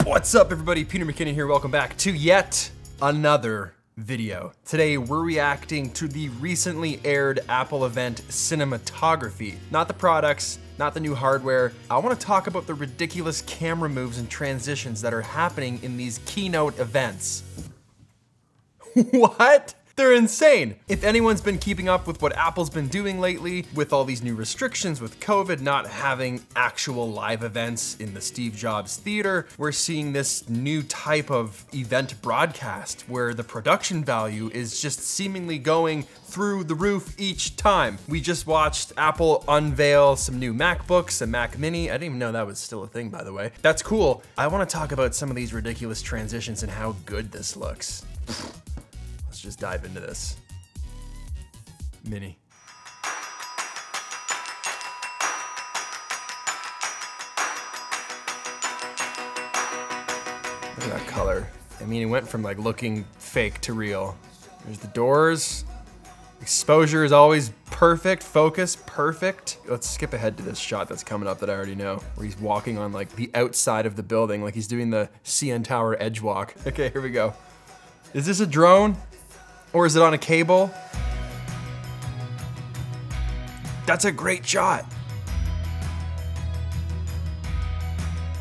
What's up everybody, Peter McKinnon here, welcome back to yet another video. Today we're reacting to the recently aired Apple event Cinematography. Not the products, not the new hardware. I want to talk about the ridiculous camera moves and transitions that are happening in these KeyNote events. What? They're insane. If anyone's been keeping up with what Apple's been doing lately, with all these new restrictions, with COVID not having actual live events in the Steve Jobs Theater, we're seeing this new type of event broadcast where the production value is just seemingly going through the roof each time. We just watched Apple unveil some new MacBooks, a Mac Mini. I didn't even know that was still a thing, by the way. That's cool. I want to talk about some of these ridiculous transitions and how good this looks. Let's just dive into this. Mini. Look at that color. I mean, it went from like looking fake to real. There's the doors. Exposure is always perfect. Focus, perfect. Let's skip ahead to this shot that's coming up that I already know, where he's walking on like the outside of the building, like he's doing the CN Tower edge walk. Okay, here we go. Is this a drone? Or is it on a cable? That's a great shot.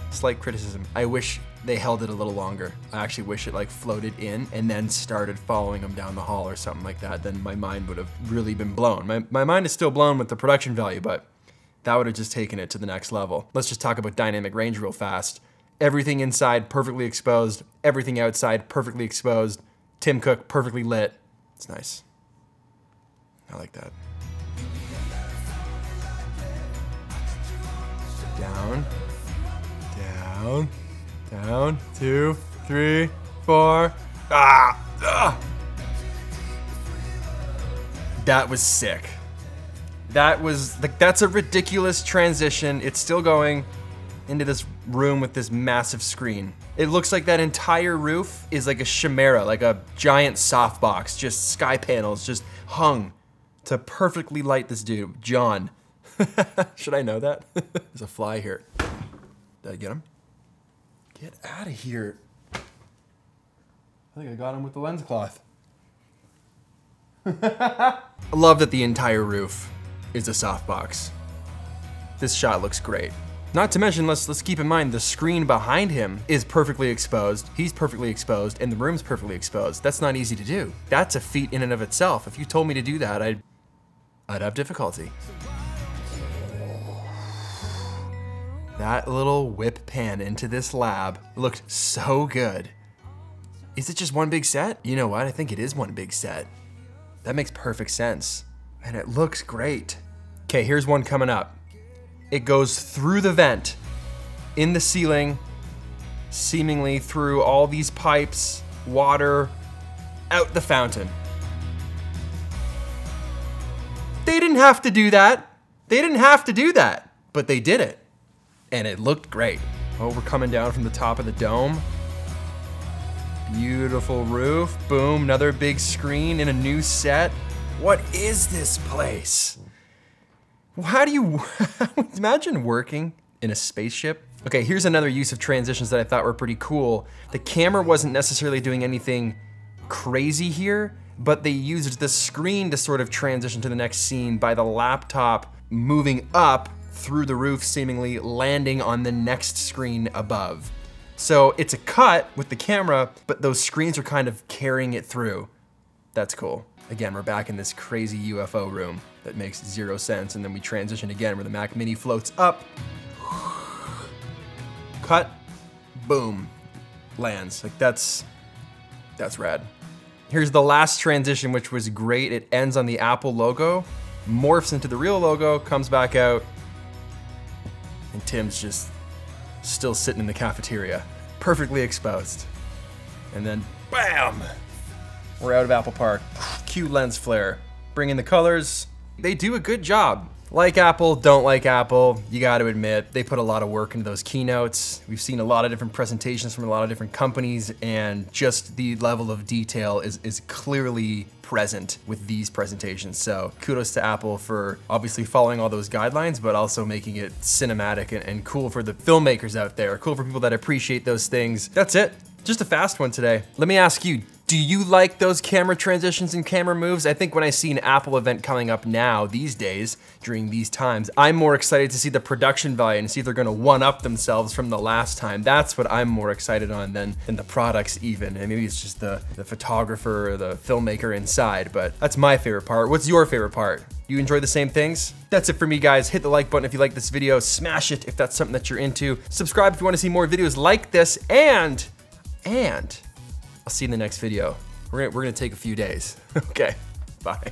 Slight criticism. I wish they held it a little longer. I actually wish it like floated in and then started following them down the hall or something like that. Then my mind would have really been blown. My mind is still blown with the production value, but that would have just taken it to the next level. Let's just talk about dynamic range real fast. Everything inside perfectly exposed. Everything outside perfectly exposed. Tim Cook perfectly lit. It's nice. I like that. Down, down, down, 2, 3, 4. That was sick. That was like, that's a ridiculous transition. It's still going into this room with this massive screen. It looks like that entire roof is like a chimera, like a giant softbox, just sky panels just hung to perfectly light this dude, John. Should I know that? There's a fly here. Did I get him? Get out of here. I think I got him with the lens cloth. I love that the entire roof is a softbox. This shot looks great. Not to mention, let's keep in mind the screen behind him is perfectly exposed, he's perfectly exposed, and the room's perfectly exposed. That's not easy to do. That's a feat in and of itself. If you told me to do that, I'd have difficulty. That little whip pan into this lab looked so good. Is it just one big set? You know what, I think it is one big set. That makes perfect sense. And it looks great. Okay, here's one coming up. It goes through the vent, in the ceiling, seemingly through all these pipes, water, out the fountain. They didn't have to do that. They didn't have to do that, but they did it. And it looked great. Oh, we're coming down from the top of the dome. Beautiful roof, boom, another big screen in a new set. What is this place? How do you imagine working in a spaceship? Okay, here's another use of transitions that I thought were pretty cool. The camera wasn't necessarily doing anything crazy here, but they used the screen to sort of transition to the next scene by the laptop moving up through the roof, seemingly landing on the next screen above. So it's a cut with the camera, but those screens are kind of carrying it through. That's cool. Again, we're back in this crazy UFO room that makes zero sense, and then we transition again where the Mac Mini floats up, cut, boom, lands. Like that's rad. Here's the last transition, which was great. It ends on the Apple logo, morphs into the real logo, comes back out, and Tim's just still sitting in the cafeteria, perfectly exposed. And then, bam! We're out of Apple Park. Cue lens flare. Bring in the colors. They do a good job. Like Apple, don't like Apple, you gotta admit, they put a lot of work into those keynotes. We've seen a lot of different presentations from a lot of different companies, and just the level of detail is clearly present with these presentations. So kudos to Apple for obviously following all those guidelines, but also making it cinematic and cool for the filmmakers out there, cool for people that appreciate those things. That's it. Just a fast one today. Let me ask you, do you like those camera transitions and camera moves? I think when I see an Apple event coming up now, these days, during these times, I'm more excited to see the production value and see if they're gonna one-up themselves from the last time. That's what I'm more excited on than the products even. And maybe it's just the photographer or the filmmaker inside, but that's my favorite part. What's your favorite part? You enjoy the same things? That's it for me, guys. Hit the like button if you like this video. Smash it if that's something that you're into. Subscribe if you wanna see more videos like this, and I'll see you in the next video. We're gonna take a few days. Okay, bye.